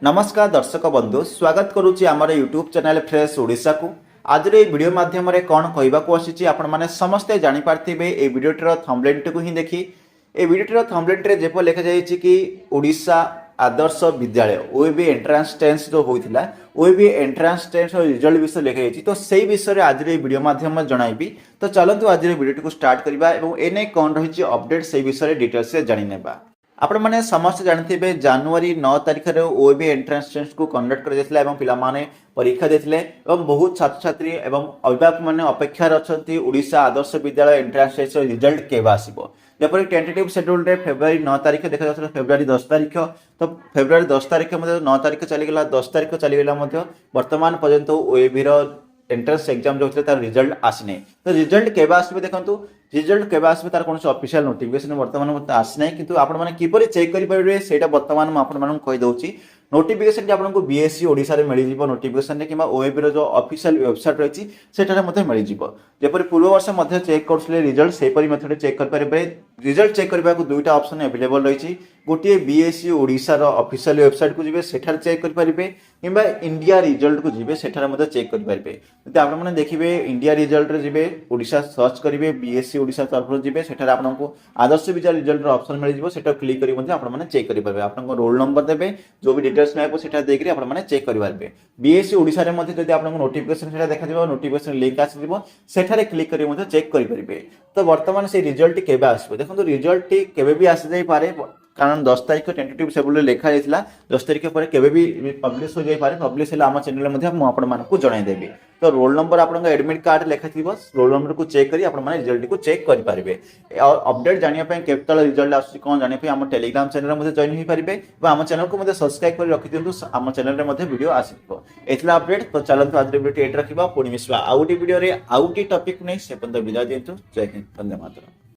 नमस्कार दर्शक बंधु स्वागत करुच्ची आमर यूट्यूब चैनल फ्रेश ओडिशा को आज वीडियो माध्यम कौन कहवाक आसी आपण मैंने समस्ते जापारे ये भिडर थंबनेल को ही देखी ये भिडर थंबनेल जेप लिखा जाए कि Odisha Adarsh Vidyalaya OAB entrance test जो होता ओएबी एंट्रांस टेस्ट रिजल्ट विषय लिखाई तो से विषय आज वीडियो माध्यम जनइबी। तो चलतु आज वीडियो को स्टार्ट करवा एने कौन रही अपडेट से विषय डिटेल्स जाने आपण मैंने समस्त जानते जनवरी 9 तारिख में ओएबी एंट्रांस टेस्ट को कंडक्ट कर पिलाने परीक्षा देते बहुत छात्र छात्री एवं अभिभावक मैंने अपेक्षार अच्छा Odisha Adarsh Vidyalaya entrance test result केवे आसो जपर टेंटेटिव शेड्यूल फेब्रुआरी 9 तारिख देखा जाता फेब्रुआरी 10 तारिख तो फेब्रुआरी 10 तारिख 9 तारिख चलीगला 10 तारिख चलीगला वर्तमान पर्यंत ओएबी एंट्रांस एग्जाम जो तार रिजल्ट आसने तो रिजल्ट केवे आसबे देखंतु रिजल्ट केवे आसबे तार कोन ऑफिशियल नोटिफिकेशन वर्तमान आसने किंतु आपण माने किपरि चेक करि परिबे सेटा वर्तमान म आपण मानन कहि दउची नोटिफिकेशन आपको बीएससी ओडिशा रे मिल जिवो नोटिफिकेशन रे किबा ओएबी रो जो ऑफिशियल वेबसाइट रही सेटारे मते मिल जिवो जेपरि पूर्व वर्ष मध्य चेक करसले रिजल्ट सेपरि मेथड चेक कर परिबे रिजल्ट चेक करबा को दुईटा ऑप्शन अवेलेबल रही गोटे बीएससी ओडिशा रो ऑफिशियल वेबसाइट को जिवे सेठार चेक कर परिबे किबा इंडिया रिजल्ट को जिवे सेठार मते चेक कर परिबे जदि आपण माने देखिबे इंडिया रिजल्ट रे जिवे ओडिशा सर्च करिवे बीएससी ओडिशा तरफ जिवे सेठार आपनको आदर्श विद्यालय रिजल्ट रो ऑप्शन मिल जिवो सेटा क्लिक करि मते आपण माने चेक करि परिबे आपनको रोल नंबर देबे जो भी डिटेल्स में सेटा देखि आपण माने चेक करि परिबे बीएससी ओडिशा रे मते जदि आपनको नोटिफिकेशन सेटा देखा दिबो नोटिफिकेशन लिंक आसी दिबो सेठारे क्लिक करि मते चेक करि परिबे। तो वर्तमान से रिजल्ट केबे आसबो देखो रिजल्ट केबे भी आसी जाई पारे कारण 10 तारिख टेंटेटिव शेड्यूल लिखा जाइतिला 10 तारिख पर केबे भी पब्लिश हो जाई पारे पब्लिश हेला हम चैनल मध्ये हम आपण मानकु जणाई देबी। तो रोल नंबर आपन एडमिट कार्ड लिखा थिबो रोल नंबर को चेक करी आपण माने रिजल्ट को चेक करि पारिबे और अपडेट जानिया पे केतल रिजल्ट आसी कोन जानिया पे हम टेलीग्राम चैनल मध्ये जॉइन होई पारिबे व हम चैनल को मध्ये सब्सक्राइब कर रखि दियंतु हम चैनल रे मध्ये वीडियो आसीबो एतला अपडेट। तो चलंतु आज वीडियो एट रखिबा पुणी मिसवा आउटी वीडियो रे आउटी टॉपिक नै से पंद विदा दियंतु जय हिंद वंदे मातरम।